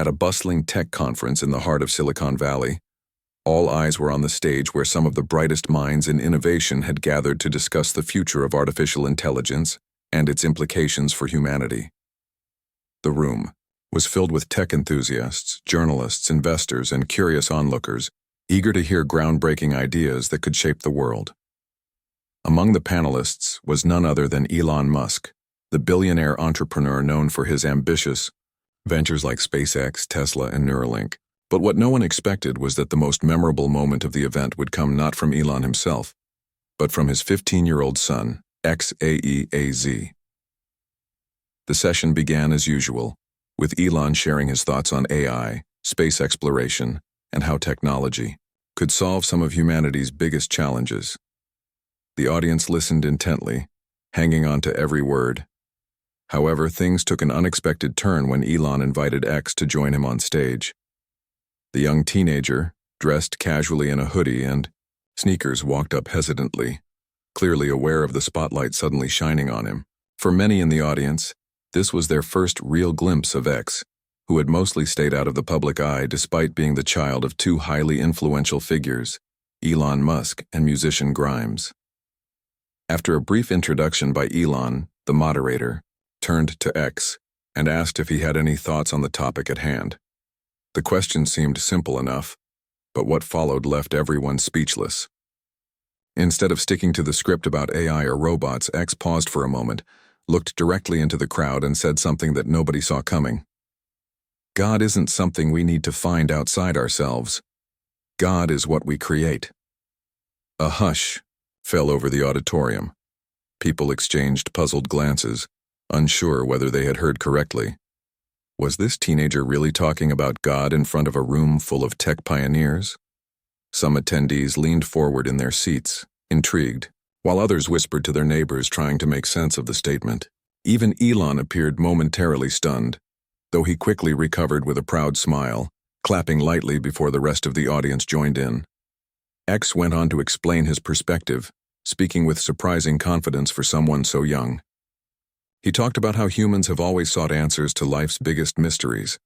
At a bustling tech conference in the heart of Silicon Valley, all eyes were on the stage where some of the brightest minds in innovation had gathered to discuss the future of artificial intelligence and its implications for humanity. The room was filled with tech enthusiasts, journalists, investors, and curious onlookers, eager to hear groundbreaking ideas that could shape the world. Among the panelists was none other than Elon Musk, the billionaire entrepreneur known for his ambitious ventures like SpaceX, Tesla, and Neuralink. But what no one expected was that the most memorable moment of the event would come not from Elon himself, but from his 15-year-old son, XAEAZ. The session began as usual, with Elon sharing his thoughts on AI, space exploration, and how technology could solve some of humanity's biggest challenges. The audience listened intently, hanging on to every word. However, things took an unexpected turn when Elon invited X to join him on stage. The young teenager, dressed casually in a hoodie and sneakers, walked up hesitantly, clearly aware of the spotlight suddenly shining on him. For many in the audience, this was their first real glimpse of X, who had mostly stayed out of the public eye despite being the child of two highly influential figures, Elon Musk and musician Grimes. After a brief introduction by Elon, the moderator turned to X and asked if he had any thoughts on the topic at hand. The question seemed simple enough, but what followed left everyone speechless. Instead of sticking to the script about AI or robots, X paused for a moment, looked directly into the crowd, and said something that nobody saw coming. God isn't something we need to find outside ourselves. God is what we create. A hush fell over the auditorium. People exchanged puzzled glances, unsure whether they had heard correctly. Was this teenager really talking about God in front of a room full of tech pioneers? Some attendees leaned forward in their seats, intrigued, while others whispered to their neighbors, trying to make sense of the statement. Even Elon appeared momentarily stunned, though he quickly recovered with a proud smile, clapping lightly before the rest of the audience joined in. X went on to explain his perspective, speaking with surprising confidence for someone so young. He talked about how humans have always sought answers to life's biggest mysteries,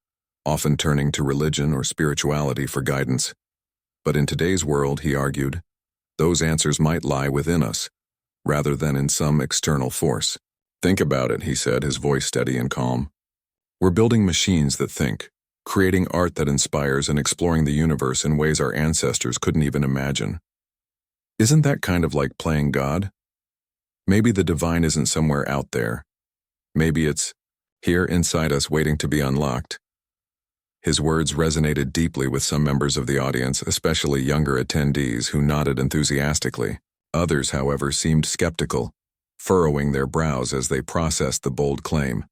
often turning to religion or spirituality for guidance. But in today's world, he argued, those answers might lie within us, rather than in some external force. Think about it, he said, his voice steady and calm. We're building machines that think, creating art that inspires, and exploring the universe in ways our ancestors couldn't even imagine. Isn't that kind of like playing God? Maybe the divine isn't somewhere out there. Maybe it's here inside us, waiting to be unlocked. His words resonated deeply with some members of the audience, especially younger attendees who nodded enthusiastically. Others, however, seemed skeptical, furrowing their brows as they processed the bold claim.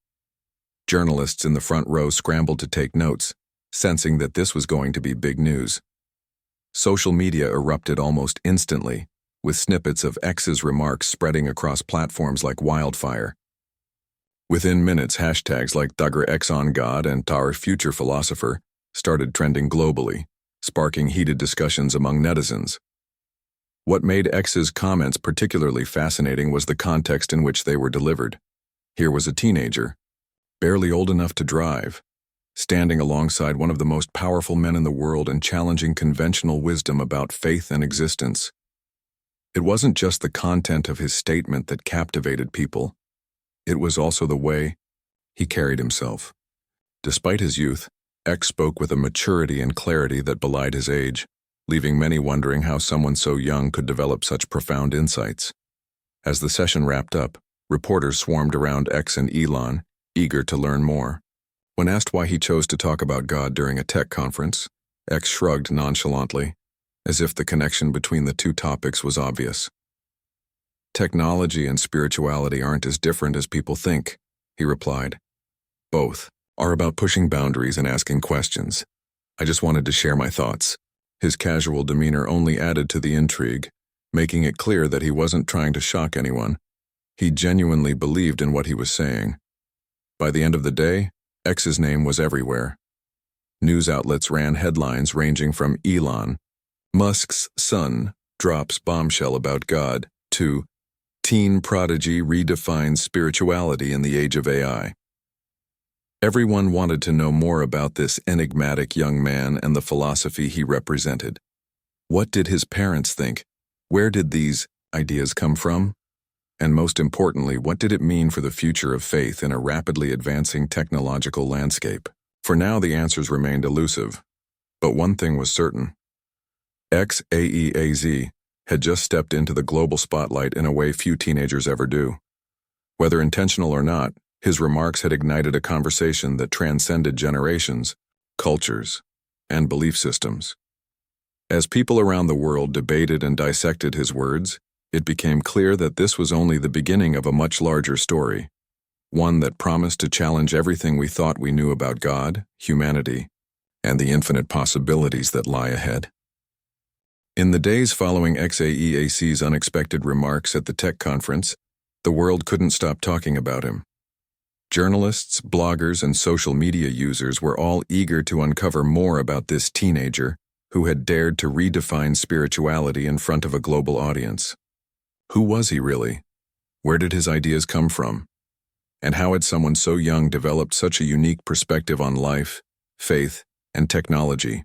Journalists in the front row scrambled to take notes, sensing that this was going to be big news. Social media erupted almost instantly, with snippets of X's remarks spreading across platforms like wildfire. Within minutes, hashtags like #XonGod and #FuturePhilosopher started trending globally, sparking heated discussions among netizens. What made X's comments particularly fascinating was the context in which they were delivered. Here was a teenager, barely old enough to drive, standing alongside one of the most powerful men in the world and challenging conventional wisdom about faith and existence. It wasn't just the content of his statement that captivated people. It was also the way he carried himself. Despite his youth, X spoke with a maturity and clarity that belied his age, leaving many wondering how someone so young could develop such profound insights. As the session wrapped up, reporters swarmed around X and Elon, eager to learn more. When asked why he chose to talk about God during a tech conference, X shrugged nonchalantly, as if the connection between the two topics was obvious. Technology and spirituality aren't as different as people think, he replied. Both are about pushing boundaries and asking questions. I just wanted to share my thoughts. His casual demeanor only added to the intrigue, making it clear that he wasn't trying to shock anyone. He genuinely believed in what he was saying. By the end of the day, X's name was everywhere. News outlets ran headlines ranging from Elon Musk's son drops bombshell about God to teen prodigy redefines spirituality in the age of AI. Everyone wanted to know more about this enigmatic young man and the philosophy he represented. What did his parents think? Where did these ideas come from? And most importantly, what did it mean for the future of faith in a rapidly advancing technological landscape? For now, the answers remained elusive. But one thing was certain. XAEAZ had just stepped into the global spotlight in a way few teenagers ever do. Whether intentional or not, his remarks had ignited a conversation that transcended generations, cultures, and belief systems. As people around the world debated and dissected his words, it became clear that this was only the beginning of a much larger story, one that promised to challenge everything we thought we knew about God, humanity, and the infinite possibilities that lie ahead. In the days following XAEAC's unexpected remarks at the tech conference, the world couldn't stop talking about him. Journalists, bloggers, and social media users were all eager to uncover more about this teenager who had dared to redefine spirituality in front of a global audience. Who was he really? Where did his ideas come from? And how had someone so young developed such a unique perspective on life, faith, and technology?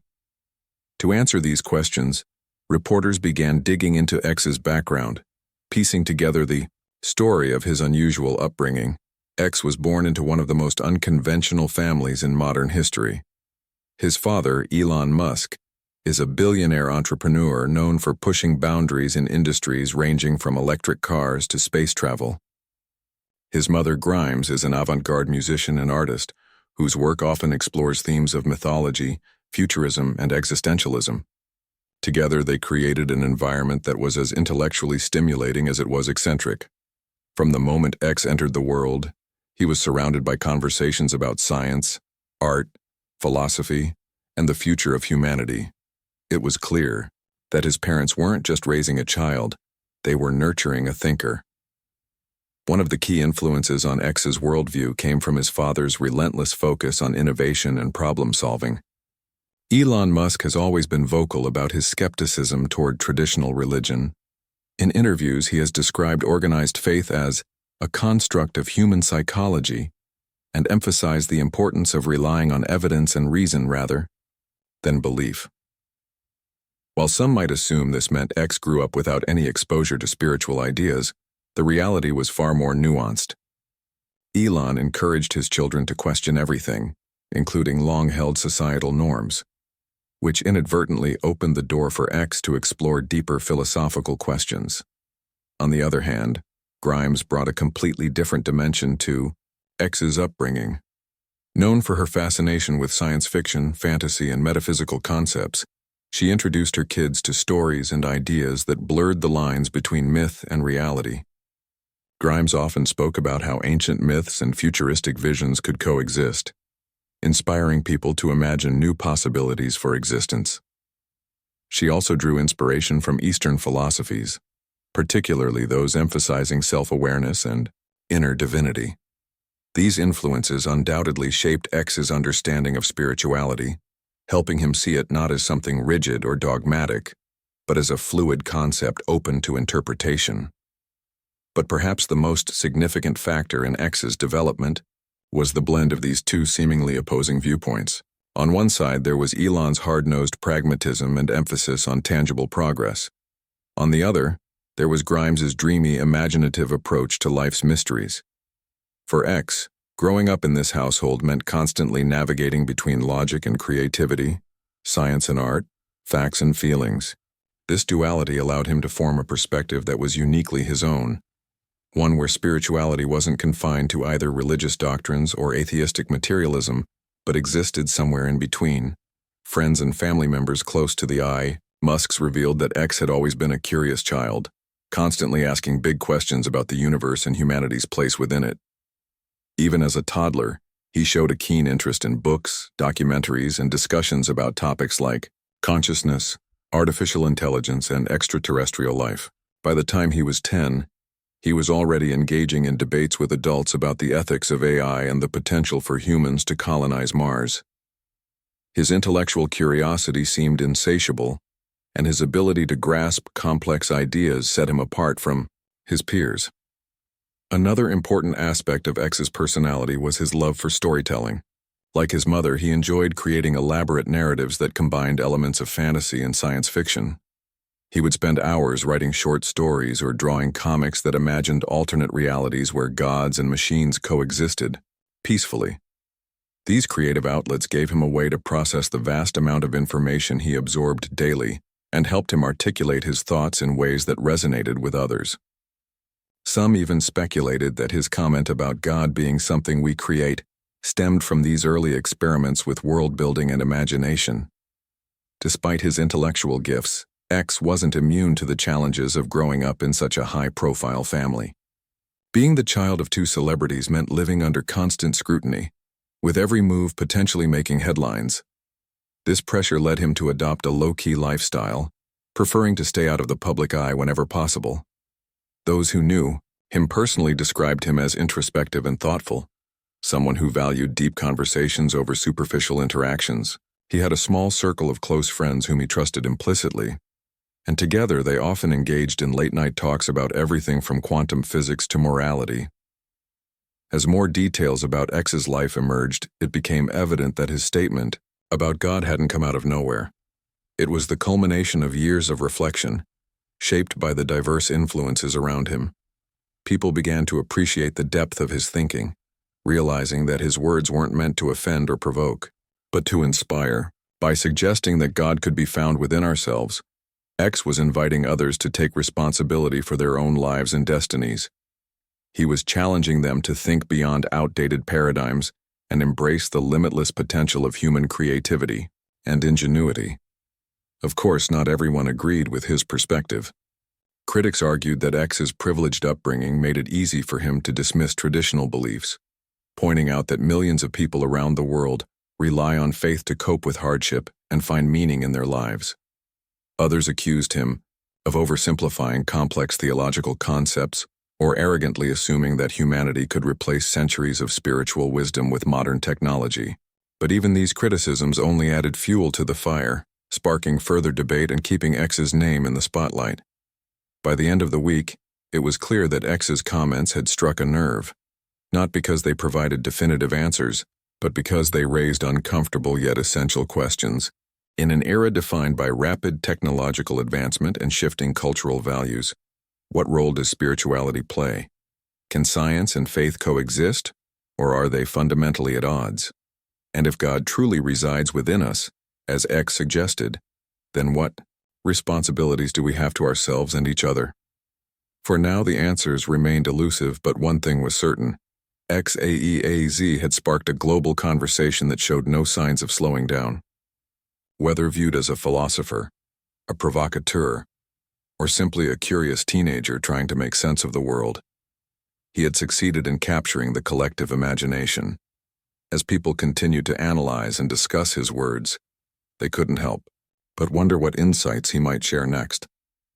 To answer these questions, reporters began digging into X's background, piecing together the story of his unusual upbringing. X was born into one of the most unconventional families in modern history. His father, Elon Musk, is a billionaire entrepreneur known for pushing boundaries in industries ranging from electric cars to space travel. His mother, Grimes, is an avant-garde musician and artist whose work often explores themes of mythology, futurism, and existentialism. Together, they created an environment that was as intellectually stimulating as it was eccentric. From the moment X entered the world, he was surrounded by conversations about science, art, philosophy, and the future of humanity. It was clear that his parents weren't just raising a child, they were nurturing a thinker. One of the key influences on X's worldview came from his father's relentless focus on innovation and problem-solving. Elon Musk has always been vocal about his skepticism toward traditional religion. In interviews, he has described organized faith as a construct of human psychology and emphasized the importance of relying on evidence and reason rather than belief. While some might assume this meant X grew up without any exposure to spiritual ideas, the reality was far more nuanced. Elon encouraged his children to question everything, including long-held societal norms, which inadvertently opened the door for X to explore deeper philosophical questions. On the other hand, Grimes brought a completely different dimension to X's upbringing. Known for her fascination with science fiction, fantasy, and metaphysical concepts, she introduced her kids to stories and ideas that blurred the lines between myth and reality. Grimes often spoke about how ancient myths and futuristic visions could coexist, inspiring people to imagine new possibilities for existence. She also drew inspiration from Eastern philosophies, particularly those emphasizing self-awareness and inner divinity. These influences undoubtedly shaped X's understanding of spirituality, helping him see it not as something rigid or dogmatic, but as a fluid concept open to interpretation. But perhaps the most significant factor in X's development was the blend of these two seemingly opposing viewpoints. On one side, there was Elon's hard-nosed pragmatism and emphasis on tangible progress. On the other, there was Grimes's dreamy, imaginative approach to life's mysteries. For X, growing up in this household meant constantly navigating between logic and creativity, science and art, facts and feelings. This duality allowed him to form a perspective that was uniquely his own, one where spirituality wasn't confined to either religious doctrines or atheistic materialism, but existed somewhere in between. Friends and family members close to the eye, Musk's revealed that X had always been a curious child, constantly asking big questions about the universe and humanity's place within it. Even as a toddler, he showed a keen interest in books, documentaries, and discussions about topics like consciousness, artificial intelligence, and extraterrestrial life. By the time he was 10, he was already engaging in debates with adults about the ethics of AI and the potential for humans to colonize Mars. His intellectual curiosity seemed insatiable, and his ability to grasp complex ideas set him apart from his peers. Another important aspect of X's personality was his love for storytelling. Like his mother, he enjoyed creating elaborate narratives that combined elements of fantasy and science fiction. He would spend hours writing short stories or drawing comics that imagined alternate realities where gods and machines coexisted, peacefully. These creative outlets gave him a way to process the vast amount of information he absorbed daily and helped him articulate his thoughts in ways that resonated with others. Some even speculated that his comment about God being something we create stemmed from these early experiments with world-building and imagination. Despite his intellectual gifts, X wasn't immune to the challenges of growing up in such a high-profile family. Being the child of two celebrities meant living under constant scrutiny, with every move potentially making headlines. This pressure led him to adopt a low-key lifestyle, preferring to stay out of the public eye whenever possible. Those who knew him personally described him as introspective and thoughtful, someone who valued deep conversations over superficial interactions. He had a small circle of close friends whom he trusted implicitly, and together they often engaged in late-night talks about everything from quantum physics to morality. As more details about X's life emerged, it became evident that his statement about God hadn't come out of nowhere. It was the culmination of years of reflection, shaped by the diverse influences around him. People began to appreciate the depth of his thinking, realizing that his words weren't meant to offend or provoke, but to inspire. By suggesting that God could be found within ourselves, X was inviting others to take responsibility for their own lives and destinies. He was challenging them to think beyond outdated paradigms and embrace the limitless potential of human creativity and ingenuity. Of course, not everyone agreed with his perspective. Critics argued that X's privileged upbringing made it easy for him to dismiss traditional beliefs, pointing out that millions of people around the world rely on faith to cope with hardship and find meaning in their lives. Others accused him of oversimplifying complex theological concepts or arrogantly assuming that humanity could replace centuries of spiritual wisdom with modern technology. But even these criticisms only added fuel to the fire, sparking further debate and keeping X's name in the spotlight. By the end of the week, it was clear that X's comments had struck a nerve, not because they provided definitive answers, but because they raised uncomfortable yet essential questions. In an era defined by rapid technological advancement and shifting cultural values, what role does spirituality play? Can science and faith coexist, or are they fundamentally at odds? And if God truly resides within us, as X suggested, then what responsibilities do we have to ourselves and each other? For now, the answers remained elusive, but one thing was certain. XAEAZ had sparked a global conversation that showed no signs of slowing down. Whether viewed as a philosopher, a provocateur, or simply a curious teenager trying to make sense of the world, he had succeeded in capturing the collective imagination. As people continued to analyze and discuss his words, they couldn't help but wonder what insights he might share next,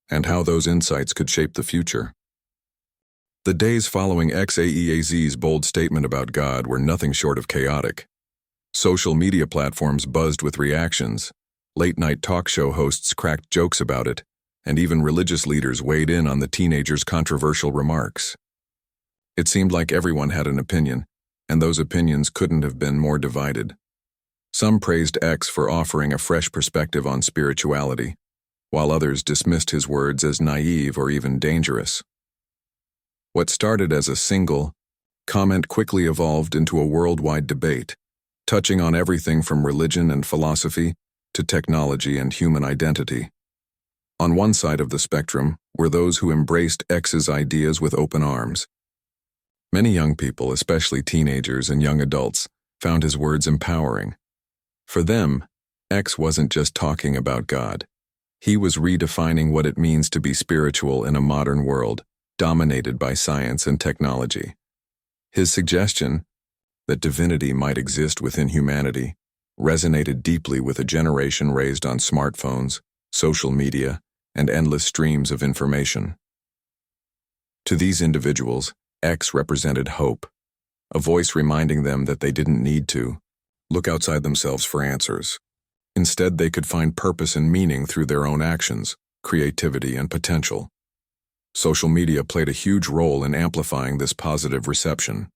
and how those insights could shape the future. The days following XAEAZ's bold statement about God were nothing short of chaotic. Social media platforms buzzed with reactions, late-night talk show hosts cracked jokes about it, and even religious leaders weighed in on the teenager's controversial remarks. It seemed like everyone had an opinion, and those opinions couldn't have been more divided. Some praised X for offering a fresh perspective on spirituality, while others dismissed his words as naive or even dangerous. What started as a single comment quickly evolved into a worldwide debate, touching on everything from religion and philosophy to technology and human identity. On one side of the spectrum were those who embraced X's ideas with open arms. Many young people, especially teenagers and young adults, found his words empowering. For them, X wasn't just talking about God. He was redefining what it means to be spiritual in a modern world dominated by science and technology. His suggestion that divinity might exist within humanity resonated deeply with a generation raised on smartphones, social media, and endless streams of information. To these individuals, X represented hope, a voice reminding them that they didn't need to look outside themselves for answers. Instead, they could find purpose and meaning through their own actions, creativity, and potential. Social media played a huge role in amplifying this positive reception.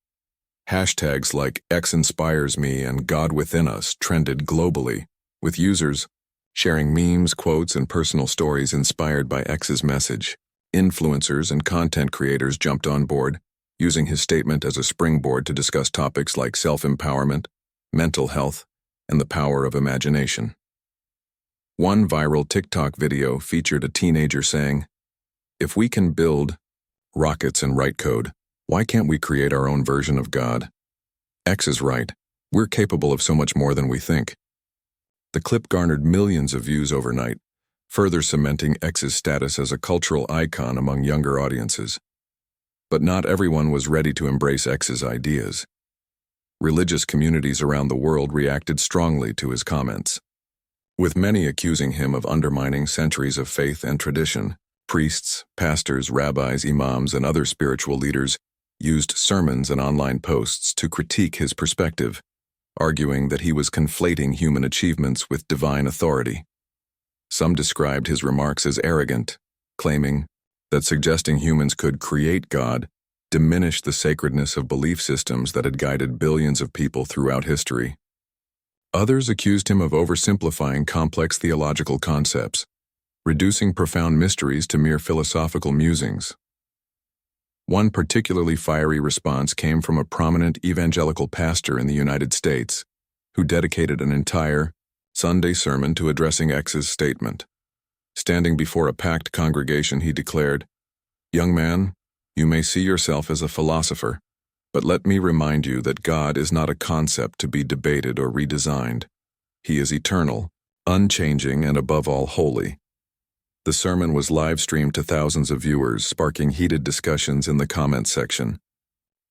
Hashtags like #XInspiresMe and God Within Us trended globally, with users sharing memes, quotes, and personal stories inspired by X's message. Influencers and content creators jumped on board, using his statement as a springboard to discuss topics like self-empowerment, mental health, and the power of imagination. One viral TikTok video featured a teenager saying, "If we can build rockets and write code, why can't we create our own version of God?" X is right. We're capable of so much more than we think. The clip garnered millions of views overnight, further cementing X's status as a cultural icon among younger audiences. But not everyone was ready to embrace X's ideas. Religious communities around the world reacted strongly to his comments, with many accusing him of undermining centuries of faith and tradition. Priests, pastors, rabbis, imams, and other spiritual leaders used sermons and online posts to critique his perspective, arguing that he was conflating human achievements with divine authority. Some described his remarks as arrogant, claiming that suggesting humans could create God diminished the sacredness of belief systems that had guided billions of people throughout history. Others accused him of oversimplifying complex theological concepts, reducing profound mysteries to mere philosophical musings. One particularly fiery response came from a prominent evangelical pastor in the United States, who dedicated an entire Sunday sermon to addressing X's statement. Standing before a packed congregation, he declared, "Young man, you may see yourself as a philosopher, but let me remind you that God is not a concept to be debated or redesigned. He is eternal, unchanging, and above all holy." The sermon was live-streamed to thousands of viewers, sparking heated discussions in the comments section.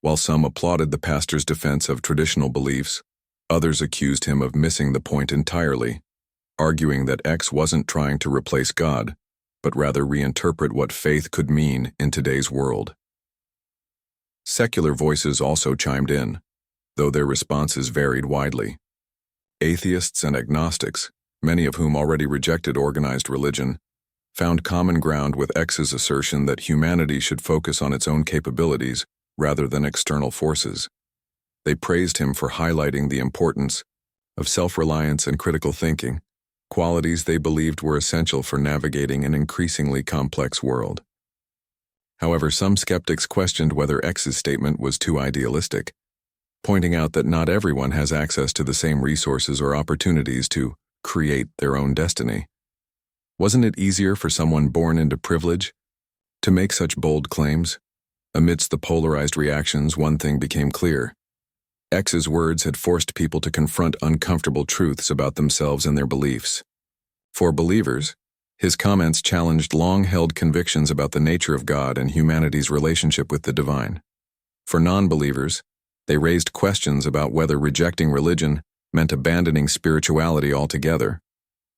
While some applauded the pastor's defense of traditional beliefs, others accused him of missing the point entirely, arguing that X wasn't trying to replace God, but rather reinterpret what faith could mean in today's world. Secular voices also chimed in, though their responses varied widely. Atheists and agnostics, many of whom already rejected organized religion, found common ground with X's assertion that humanity should focus on its own capabilities rather than external forces. They praised him for highlighting the importance of self-reliance and critical thinking, qualities they believed were essential for navigating an increasingly complex world. However, some skeptics questioned whether X's statement was too idealistic, pointing out that not everyone has access to the same resources or opportunities to create their own destiny. Wasn't it easier for someone born into privilege to make such bold claims? Amidst the polarized reactions, one thing became clear. X's words had forced people to confront uncomfortable truths about themselves and their beliefs. For believers, his comments challenged long-held convictions about the nature of God and humanity's relationship with the divine. For non-believers, they raised questions about whether rejecting religion meant abandoning spirituality altogether,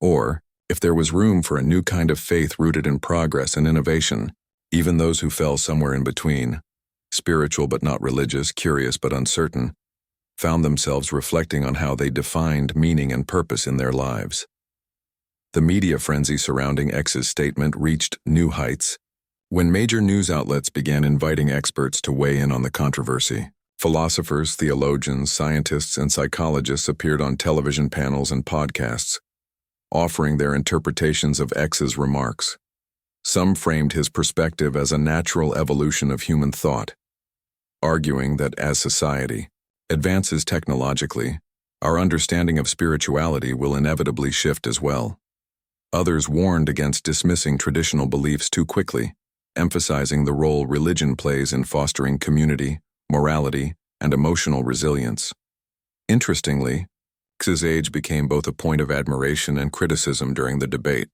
or if there was room for a new kind of faith rooted in progress and innovation. Even those who fell somewhere in between, spiritual but not religious, curious but uncertain, found themselves reflecting on how they defined meaning and purpose in their lives. The media frenzy surrounding X's statement reached new heights when major news outlets began inviting experts to weigh in on the controversy. Philosophers, theologians, scientists, and psychologists appeared on television panels and podcasts, offering their interpretations of X's remarks. Some framed his perspective as a natural evolution of human thought, arguing that as society advances technologically, our understanding of spirituality will inevitably shift as well. Others warned against dismissing traditional beliefs too quickly, emphasizing the role religion plays in fostering community, morality, and emotional resilience. Interestingly, X's age became both a point of admiration and criticism during the debate.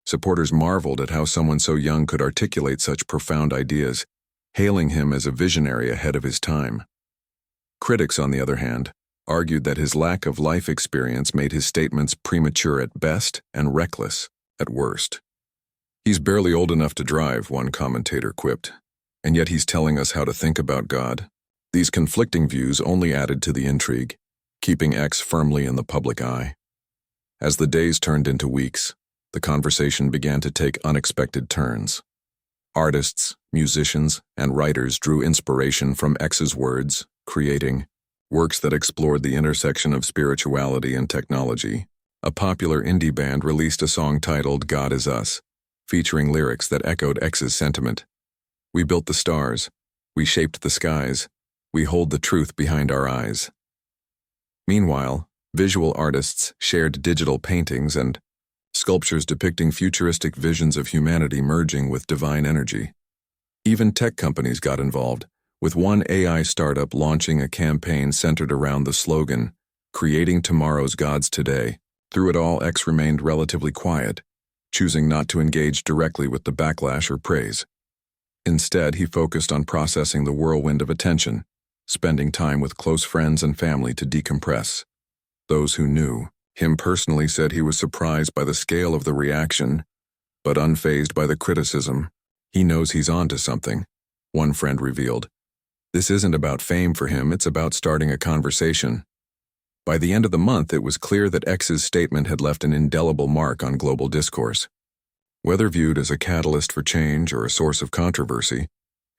Supporters marveled at how someone so young could articulate such profound ideas, hailing him as a visionary ahead of his time. Critics, on the other hand, argued that his lack of life experience made his statements premature at best and reckless at worst. "He's barely old enough to drive," one commentator quipped, "and yet he's telling us how to think about God." These conflicting views only added to the intrigue, keeping X firmly in the public eye. As the days turned into weeks, the conversation began to take unexpected turns. Artists, musicians, and writers drew inspiration from X's words, creating works that explored the intersection of spirituality and technology. A popular indie band released a song titled God Is Us, featuring lyrics that echoed X's sentiment. We built the stars. We shaped the skies. We hold the truth behind our eyes. Meanwhile, visual artists shared digital paintings and sculptures depicting futuristic visions of humanity merging with divine energy. Even tech companies got involved, with one AI startup launching a campaign centered around the slogan, "Creating Tomorrow's Gods Today." Through it all, X remained relatively quiet, choosing not to engage directly with the backlash or praise. Instead, he focused on processing the whirlwind of attention, spending time with close friends and family to decompress. Those who knew him personally said he was surprised by the scale of the reaction, but unfazed by the criticism. He knows he's onto something, one friend revealed. This isn't about fame for him, it's about starting a conversation. By the end of the month, it was clear that X's statement had left an indelible mark on global discourse. Whether viewed as a catalyst for change or a source of controversy,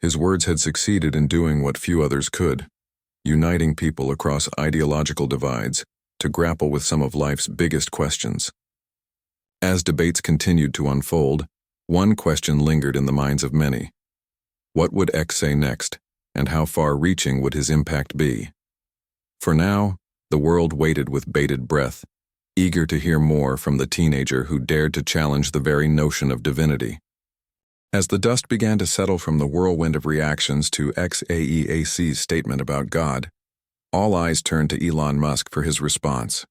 his words had succeeded in doing what few others could, uniting people across ideological divides to grapple with some of life's biggest questions. As debates continued to unfold, one question lingered in the minds of many. What would X say next, and how far-reaching would his impact be? For now, the world waited with bated breath, eager to hear more from the teenager who dared to challenge the very notion of divinity. As the dust began to settle from the whirlwind of reactions to XAEAC's statement about God, all eyes turned to Elon Musk for his response.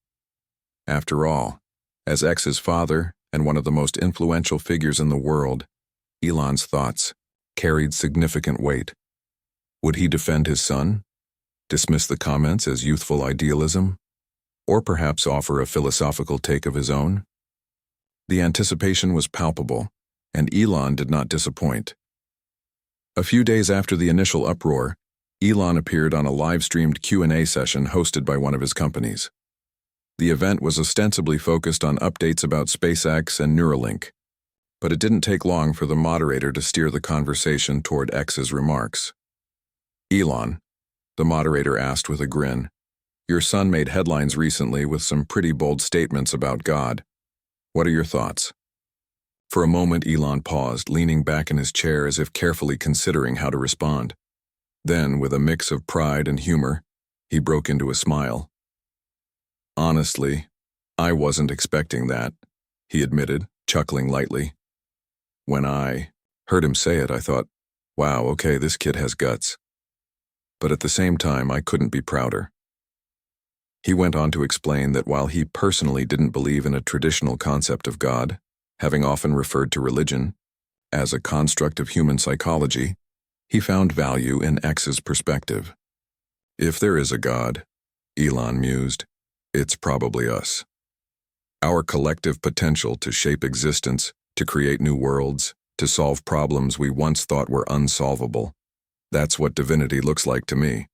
After all, as X's father and one of the most influential figures in the world, Elon's thoughts carried significant weight. Would he defend his son, dismiss the comments as youthful idealism, or perhaps offer a philosophical take of his own? The anticipation was palpable, and Elon did not disappoint. A few days after the initial uproar, Elon appeared on a live-streamed Q&A session hosted by one of his companies. The event was ostensibly focused on updates about SpaceX and Neuralink, but it didn't take long for the moderator to steer the conversation toward X's remarks. Elon, the moderator asked with a grin, your son made headlines recently with some pretty bold statements about God. What are your thoughts? For a moment, Elon paused, leaning back in his chair as if carefully considering how to respond. Then, with a mix of pride and humor, he broke into a smile. Honestly, I wasn't expecting that, he admitted, chuckling lightly. When I heard him say it, I thought, wow, okay, this kid has guts. But at the same time, I couldn't be prouder. He went on to explain that while he personally didn't believe in a traditional concept of God, having often referred to religion as a construct of human psychology, he found value in X's perspective. If there is a God, Elon mused, it's probably us. Our collective potential to shape existence, to create new worlds, to solve problems we once thought were unsolvable. That's what divinity looks like to me.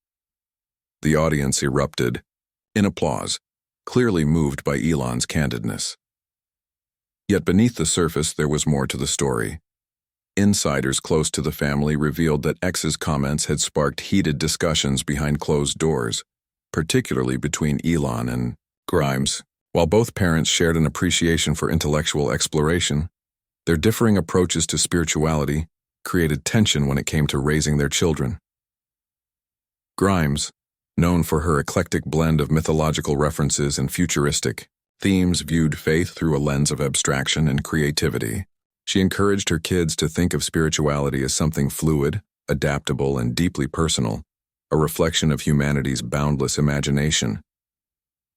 The audience erupted in applause, clearly moved by Elon's candidness. Yet beneath the surface, there was more to the story. Insiders close to the family revealed that X's comments had sparked heated discussions behind closed doors, particularly between Elon and Grimes. While both parents shared an appreciation for intellectual exploration, their differing approaches to spirituality created tension when it came to raising their children. Grimes, known for her eclectic blend of mythological references and futuristic themes, viewed faith through a lens of abstraction and creativity. She encouraged her kids to think of spirituality as something fluid, adaptable, and deeply personal, a reflection of humanity's boundless imagination.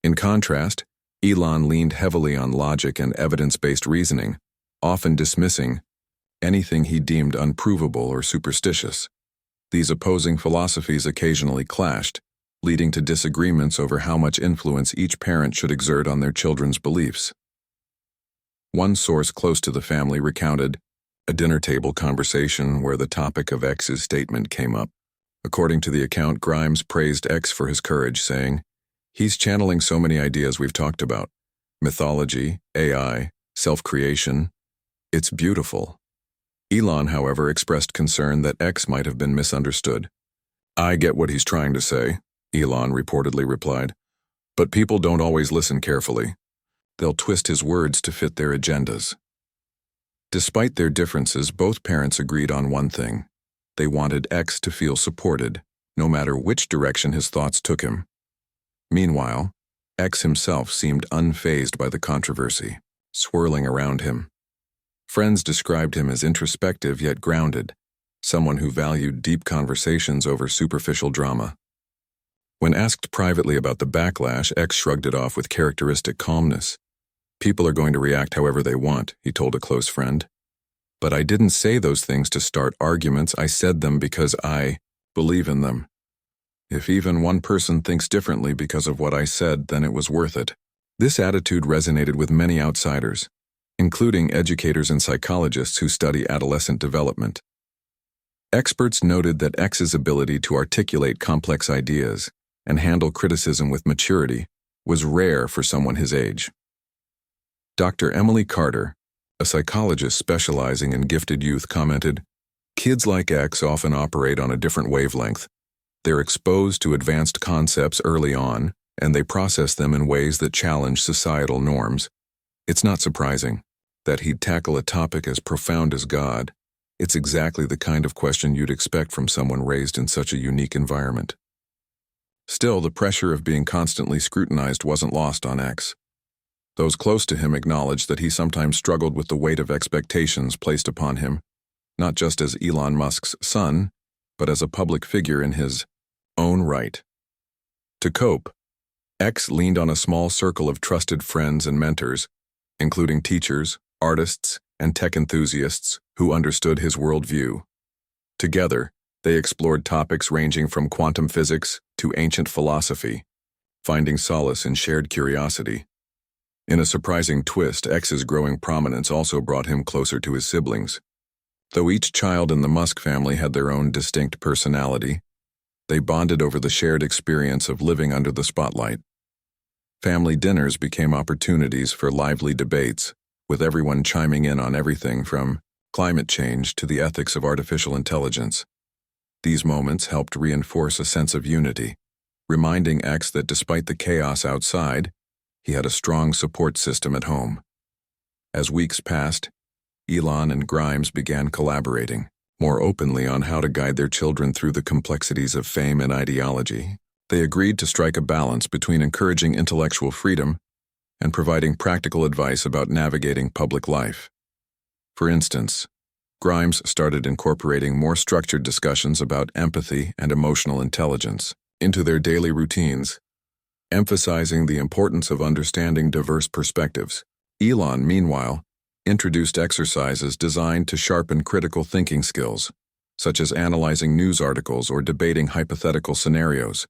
In contrast, Elon leaned heavily on logic and evidence-based reasoning, often dismissing anything he deemed unprovable or superstitious. These opposing philosophies occasionally clashed, leading to disagreements over how much influence each parent should exert on their children's beliefs. One source close to the family recounted a dinner table conversation where the topic of X's statement came up. According to the account, Grimes praised X for his courage, saying, "He's channeling so many ideas we've talked about. Mythology, AI, self-creation. It's beautiful." Elon, however, expressed concern that X might have been misunderstood. "I get what he's trying to say," Elon reportedly replied, "but people don't always listen carefully. They'll twist his words to fit their agendas." Despite their differences, both parents agreed on one thing. They wanted X to feel supported, no matter which direction his thoughts took him. Meanwhile, X himself seemed unfazed by the controversy, swirling around him. Friends described him as introspective yet grounded, someone who valued deep conversations over superficial drama. When asked privately about the backlash, X shrugged it off with characteristic calmness. "People are going to react however they want," he told a close friend. "But I didn't say those things to start arguments. I said them because I believe in them. If even one person thinks differently because of what I said, then it was worth it." This attitude resonated with many outsiders, including educators and psychologists who study adolescent development. Experts noted that X's ability to articulate complex ideas and handle criticism with maturity was rare for someone his age. Dr. Emily Carter, a psychologist specializing in gifted youth, commented, "Kids like X often operate on a different wavelength. They're exposed to advanced concepts early on, and they process them in ways that challenge societal norms. It's not surprising that he'd tackle a topic as profound as God. It's exactly the kind of question you'd expect from someone raised in such a unique environment." Still, the pressure of being constantly scrutinized wasn't lost on X. Those close to him acknowledged that he sometimes struggled with the weight of expectations placed upon him, not just as Elon Musk's son, but as a public figure in his own right. To cope, X leaned on a small circle of trusted friends and mentors, including teachers, artists, and tech enthusiasts who understood his worldview. Together, they explored topics ranging from quantum physics to ancient philosophy, finding solace in shared curiosity. In a surprising twist, X's growing prominence also brought him closer to his siblings. Though each child in the Musk family had their own distinct personality, they bonded over the shared experience of living under the spotlight. Family dinners became opportunities for lively debates, with everyone chiming in on everything from climate change to the ethics of artificial intelligence. These moments helped reinforce a sense of unity, reminding X that despite the chaos outside, he had a strong support system at home. As weeks passed, Elon and Grimes began collaborating more openly on how to guide their children through the complexities of fame and ideology. They agreed to strike a balance between encouraging intellectual freedom and providing practical advice about navigating public life. For instance, Grimes started incorporating more structured discussions about empathy and emotional intelligence into their daily routines, emphasizing the importance of understanding diverse perspectives. Elon, meanwhile, introduced exercises designed to sharpen critical thinking skills, such as analyzing news articles or debating hypothetical scenarios.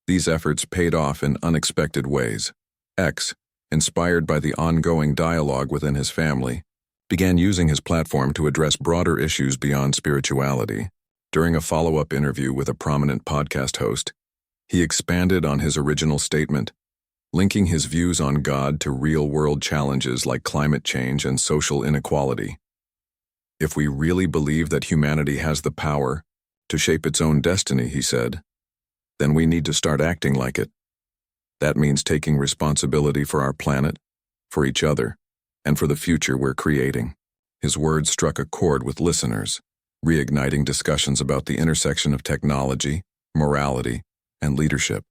These efforts paid off in unexpected ways. X, inspired by the ongoing dialogue within his family, began using his platform to address broader issues beyond spirituality. During a follow-up interview with a prominent podcast host, he expanded on his original statement, linking his views on God to real-world challenges like climate change and social inequality. "If we really believe that humanity has the power to shape its own destiny," he said, "then we need to start acting like it. That means taking responsibility for our planet, for each other, and for the future we're creating." His words struck a chord with listeners, reigniting discussions about the intersection of technology, morality, and leadership.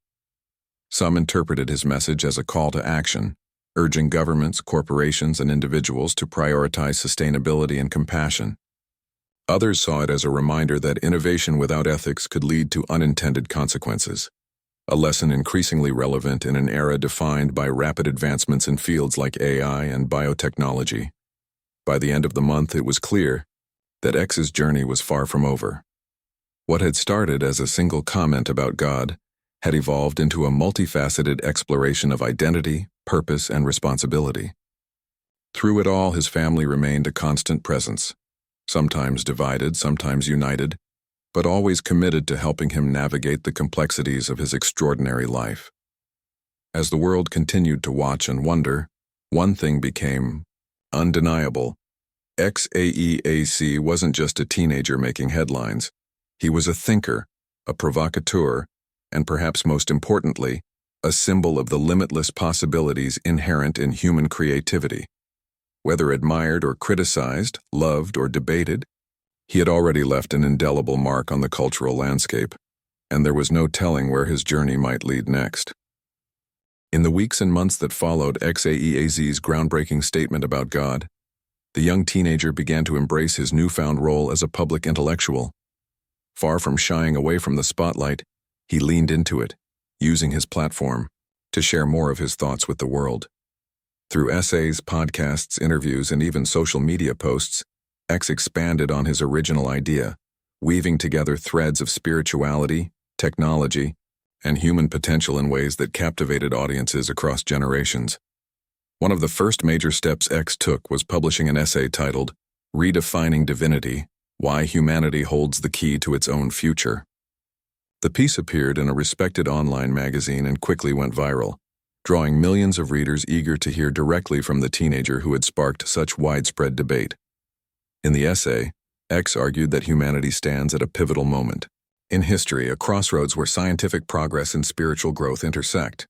Some interpreted his message as a call to action, urging governments, corporations, and individuals to prioritize sustainability and compassion. Others saw it as a reminder that innovation without ethics could lead to unintended consequences, a lesson increasingly relevant in an era defined by rapid advancements in fields like AI and biotechnology. By the end of the month, it was clear that X's journey was far from over. What had started as a single comment about God had evolved into a multifaceted exploration of identity, purpose, and responsibility. Through it all, his family remained a constant presence, sometimes divided, sometimes united, but always committed to helping him navigate the complexities of his extraordinary life. As the world continued to watch and wonder, one thing became undeniable. XAEAC wasn't just a teenager making headlines. He was a thinker, a provocateur, and perhaps most importantly, a symbol of the limitless possibilities inherent in human creativity. Whether admired or criticized, loved or debated, he had already left an indelible mark on the cultural landscape, and there was no telling where his journey might lead next. In the weeks and months that followed XAEAZ's groundbreaking statement about God, the young teenager began to embrace his newfound role as a public intellectual. Far from shying away from the spotlight, he leaned into it, using his platform to share more of his thoughts with the world. Through essays, podcasts, interviews, and even social media posts, X expanded on his original idea, weaving together threads of spirituality, technology, and human potential in ways that captivated audiences across generations. One of the first major steps X took was publishing an essay titled, "Redefining Divinity: Why Humanity Holds the Key to Its Own Future." The piece appeared in a respected online magazine and quickly went viral, drawing millions of readers eager to hear directly from the teenager who had sparked such widespread debate. In the essay, X argued that humanity stands at a pivotal moment in history, a crossroads where scientific progress and spiritual growth intersect.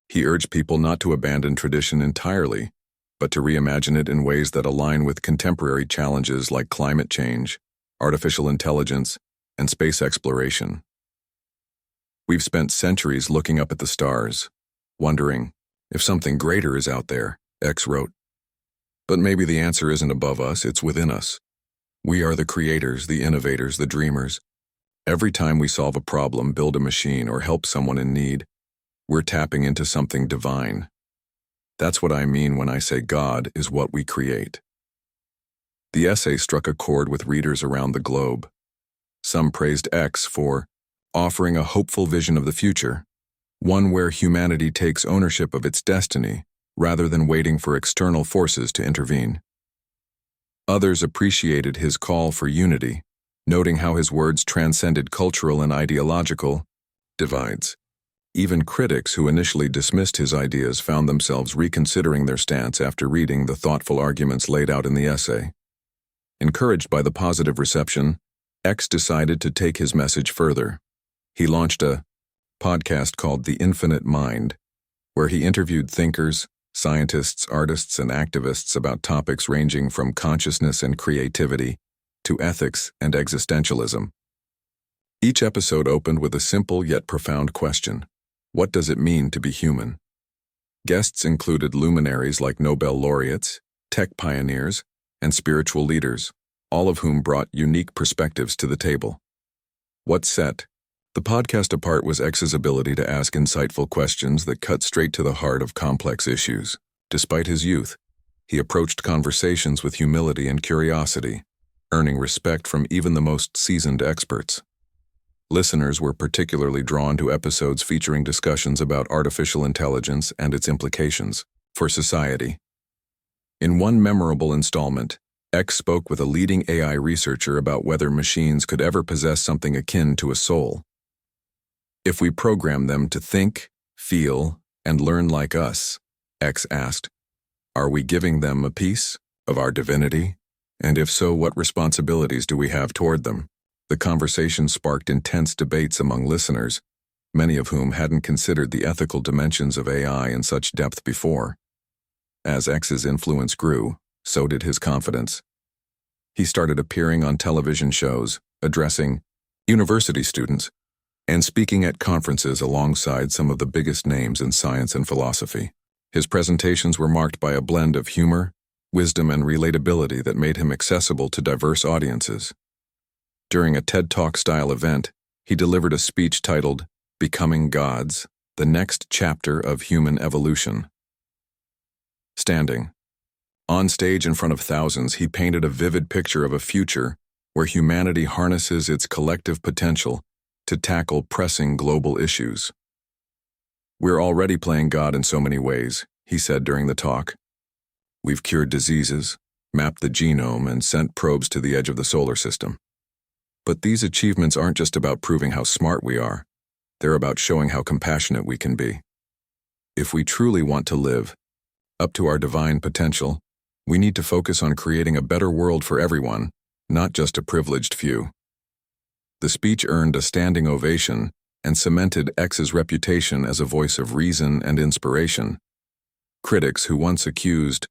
He urged people not to abandon tradition entirely, but to reimagine it in ways that align with contemporary challenges like climate change, artificial intelligence, and space exploration. "We've spent centuries looking up at the stars, wondering if something greater is out there," X wrote. "But maybe the answer isn't above us, it's within us. We are the creators, the innovators, the dreamers. Every time we solve a problem, build a machine, or help someone in need, we're tapping into something divine. That's what I mean when I say God is what we create." The essay struck a chord with readers around the globe. Some praised X for offering a hopeful vision of the future, one where humanity takes ownership of its destiny rather than waiting for external forces to intervene. Others appreciated his call for unity, noting how his words transcended cultural and ideological divides. Even critics who initially dismissed his ideas found themselves reconsidering their stance after reading the thoughtful arguments laid out in the essay. Encouraged by the positive reception, X decided to take his message further. He launched a podcast called The Infinite Mind, where he interviewed thinkers, scientists, artists, and activists about topics ranging from consciousness and creativity to ethics and existentialism. Each episode opened with a simple yet profound question: what does it mean to be human? Guests included luminaries like Nobel laureates, tech pioneers, and spiritual leaders, all of whom brought unique perspectives to the table. What set the podcast apart was X's ability to ask insightful questions that cut straight to the heart of complex issues. Despite his youth, he approached conversations with humility and curiosity, earning respect from even the most seasoned experts. Listeners were particularly drawn to episodes featuring discussions about artificial intelligence and its implications for society. In one memorable installment, X spoke with a leading AI researcher about whether machines could ever possess something akin to a soul. "If we program them to think, feel, and learn like us," X asked, "are we giving them a piece of our divinity? And if so, what responsibilities do we have toward them?" The conversation sparked intense debates among listeners, many of whom hadn't considered the ethical dimensions of AI in such depth before. As X's influence grew, so did his confidence. He started appearing on television shows, addressing university students, and speaking at conferences alongside some of the biggest names in science and philosophy. His presentations were marked by a blend of humor, wisdom, and relatability that made him accessible to diverse audiences. During a TED Talk-style event, he delivered a speech titled, "Becoming Gods: The Next Chapter of Human Evolution." Standing on stage in front of thousands, he painted a vivid picture of a future where humanity harnesses its collective potential to tackle pressing global issues. "We're already playing God in so many ways," he said during the talk. "We've cured diseases, mapped the genome, and sent probes to the edge of the solar system. But these achievements aren't just about proving how smart we are. They're about showing how compassionate we can be. If we truly want to live up to our divine potential, We need to focus on creating a better world for everyone, not just a privileged few. The speech earned a standing ovation and cemented X's reputation as a voice of reason and inspiration. Critics who once accused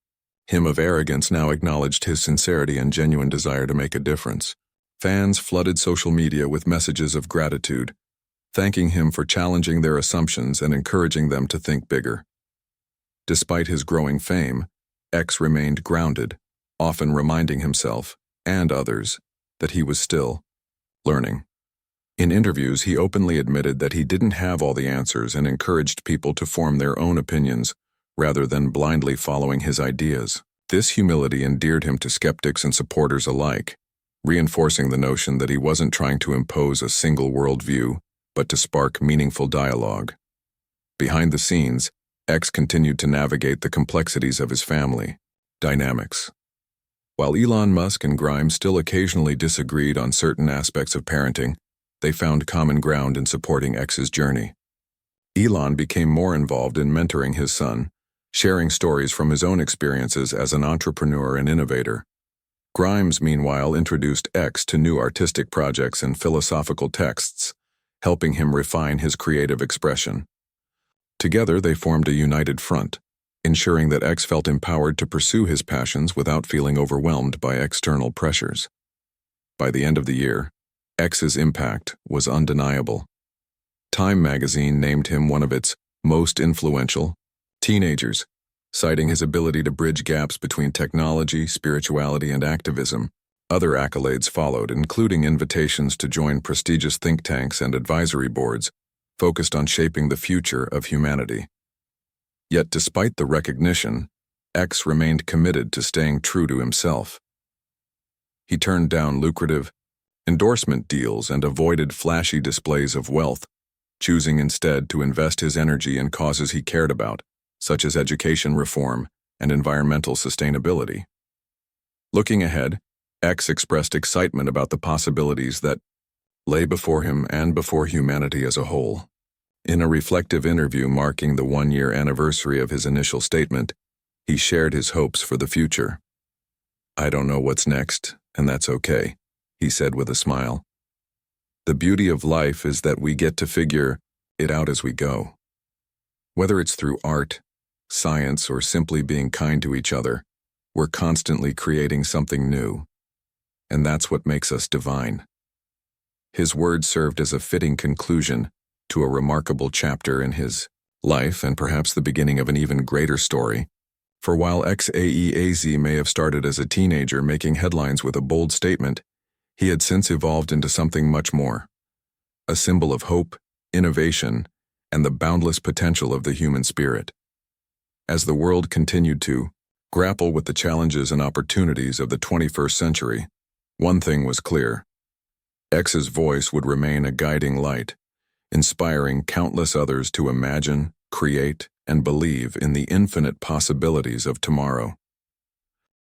him of arrogance now acknowledged his sincerity and genuine desire to make a difference. Fans flooded social media with messages of gratitude, thanking him for challenging their assumptions and encouraging them to think bigger. Despite his growing fame, X remained grounded, often reminding himself and others that he was still learning. In interviews, he openly admitted that he didn't have all the answers and encouraged people to form their own opinions rather than blindly following his ideas. This humility endeared him to skeptics and supporters alike, reinforcing the notion that he wasn't trying to impose a single worldview, but to spark meaningful dialogue. Behind the scenes, X continued to navigate the complexities of his family dynamics. While Elon Musk and Grimes still occasionally disagreed on certain aspects of parenting, they found common ground in supporting X's journey. Elon became more involved in mentoring his son, sharing stories from his own experiences as an entrepreneur and innovator. Grimes, meanwhile, introduced X to new artistic projects and philosophical texts, helping him refine his creative expression. Together, they formed a united front, ensuring that X felt empowered to pursue his passions without feeling overwhelmed by external pressures. By the end of the year, X's impact was undeniable. Time magazine named him one of its most influential teenagers, citing his ability to bridge gaps between technology, spirituality, and activism. Other accolades followed, including invitations to join prestigious think tanks and advisory boards focused on shaping the future of humanity. Yet despite the recognition, X remained committed to staying true to himself. He turned down lucrative endorsement deals and avoided flashy displays of wealth, choosing instead to invest his energy in causes he cared about, such as education reform and environmental sustainability. Looking ahead, X expressed excitement about the possibilities that lay before him and before humanity as a whole. In a reflective interview marking the one-year anniversary of his initial statement, he shared his hopes for the future. "I don't know what's next, and that's okay," he said with a smile. "The beauty of life is that we get to figure it out as we go. Whether it's through art, science, or simply being kind to each other, we're constantly creating something new. And that's what makes us divine." His words served as a fitting conclusion to a remarkable chapter in his life and perhaps the beginning of an even greater story. For while XAEAZ may have started as a teenager making headlines with a bold statement, he had since evolved into something much more. A symbol of hope, innovation, and the boundless potential of the human spirit. As the world continued to grapple with the challenges and opportunities of the 21st century, one thing was clear. X's voice would remain a guiding light, inspiring countless others to imagine, create, and believe in the infinite possibilities of tomorrow.